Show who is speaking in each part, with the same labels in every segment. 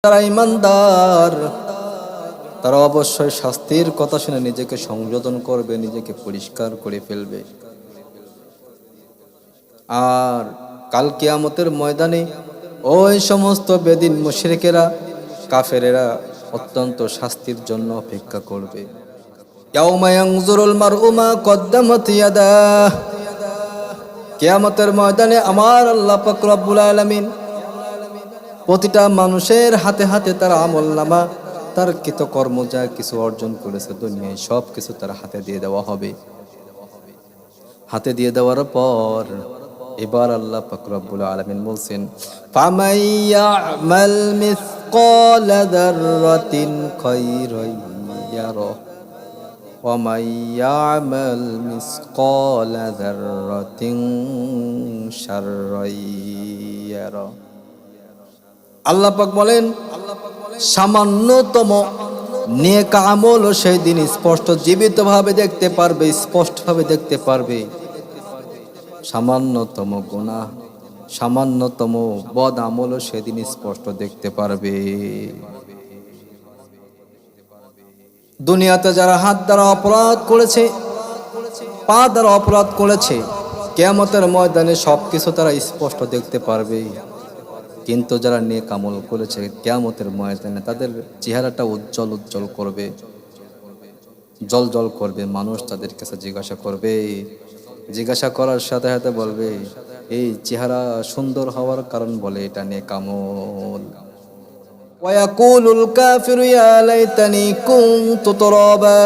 Speaker 1: যারা ঈমানদার তারা অবশ্যই শাস্তির কথা শুনে নিজেকে সংযোজন করবে, নিজেকে পরিষ্কার করে ফেলবে। আর কাল কিয়ামতের ময়দানে ওই সমস্ত বেদিন মুশরিকেরা কাফেরেরা অত্যন্ত শাস্তির জন্য অপেক্ষা করবে। ইয়াউমা ইয়ানজুরুল মারউ মা কদ্দামাত ইয়াদাহ, কিয়ামতের ময়দানে আমার আল্লাহ পাক রব্বুল আলামিন প্রতিটা মানুষের হাতে হাতে তার আমলনামা, তার কৃতকর্ম যা কিছু অর্জন করেছে দুনিয়ায় সব কিছু তার হাতে দিয়ে দেওয়া হবে। হাতে দিয়ে দেওয়ার পর এবার আল্লাহ পাক রব্বুল আলামিন বলছেন, ফামাই ইয়ামাল মিসকালা যাররাতিন খায়রান ইয়ারা ওয়া মান ইয়ামাল মিসকালা যাররাতিন শাররান ইয়ারা। আল্লাহ পাক বলেন, সামান্যতম নেক আমল সেই দিন স্পষ্ট জীবিতভাবে দেখতে পারবে, স্পষ্টভাবে দেখতে পারবে। সামান্যতম গুনাহ, সামান্যতম বদ আমল সেদিন স্পষ্ট দেখতে পারবে। দুনিয়াতে যারা হাত দ্বারা অপরাধ করেছে, পা দ্বারা অপরাধ করেছে, কিয়ামতের ময়দানে সবকিছু তারা স্পষ্ট দেখতে পারবে। কিন্তু যারা নেক আমল করেছে কিয়ামতের ময়দানে তাদের চেহারাটা উজ্জ্বল উজ্জ্বল করবে, জল জল করবে। মানুষ তাদের কাছে জিজ্ঞাসা করবে, জিজ্ঞাসা করার সাথে সাথে বলবে, এই চেহারা সুন্দর হওয়ার কারণ বলে এটা নেক আমল। ওয়ায়াকুলুল কাফিরু ইয়া লাইতানি কুনতু তুরাবা,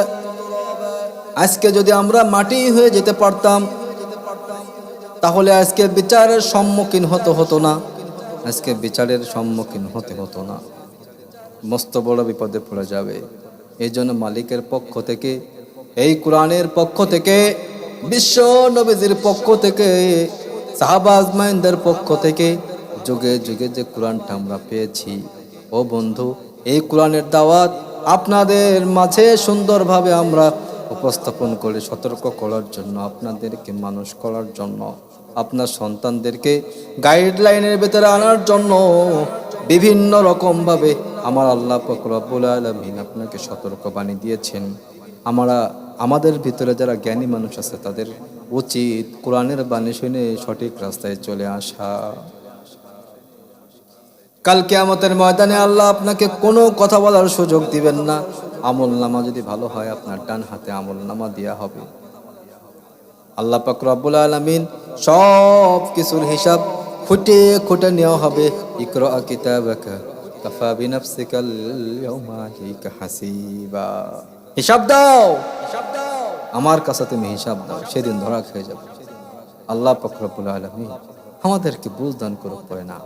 Speaker 1: আজকে যদি আমরা মাটি হয়ে যেতে পারতাম তাহলে আজকে বিচারের সম্মুখীন হতো না, আজকে বিচারের সম্মুখীন হতো না, মস্ত বড় বিপদে পড়ে যাবে। এই জন্য মালিকের পক্ষ থেকে, এই কোরআনের পক্ষ থেকে, বিশ্ব নবীজির পক্ষ থেকে, সাহাবা আজমাইনদের পক্ষ থেকে যুগে যুগে যে কোরআনটা আমরা পেয়েছি, ও বন্ধু, এই কোরআনের দাওয়াত আপনাদের মাঝে সুন্দরভাবে আমরা উপস্থাপন করে সতর্ক করার জন্য, আপনাদেরকে মানুষ করার জন্য, আপনার সন্তানদেরকে গাইডলাইনের ভেতরে আনার জন্য বিভিন্ন রকমভাবে আমার আল্লাহ পাক রব্বুল আলামিন আপনাকে সতর্কবাণী দিয়েছেন। আমাদের ভিতরে যারা জ্ঞানী মানুষ আছে তাদের উচিত কোরআনের বাণী শুনে সঠিক রাস্তায় চলে আসা। কাল কিয়ামতের ময়দানে আল্লাহ আপনাকে কোনো কথা বলার সুযোগ দিবেন না। আমলনামা যদি ভালো হয় আপনার ডান হাতে আমলনামা দেয়া হবে। আল্লাহ পাক রব্বুল আলামিন সব কিছুর হিসাব খুঁটে খুঁটে নেওয়া হবে। ইকরা কিতাবাকা কাফা বিনাফসিকাল ইয়াউমা আলাইকা হাসিবা, হিসাব দাও, আমার কাছে তুমি হিসাব দাও, সেদিন ধরা খেয়ে যাবে। আল্লাহ পাক রব্বুল আলামিন আমাদেরকে বুঝ দান করুক, পড়ে না।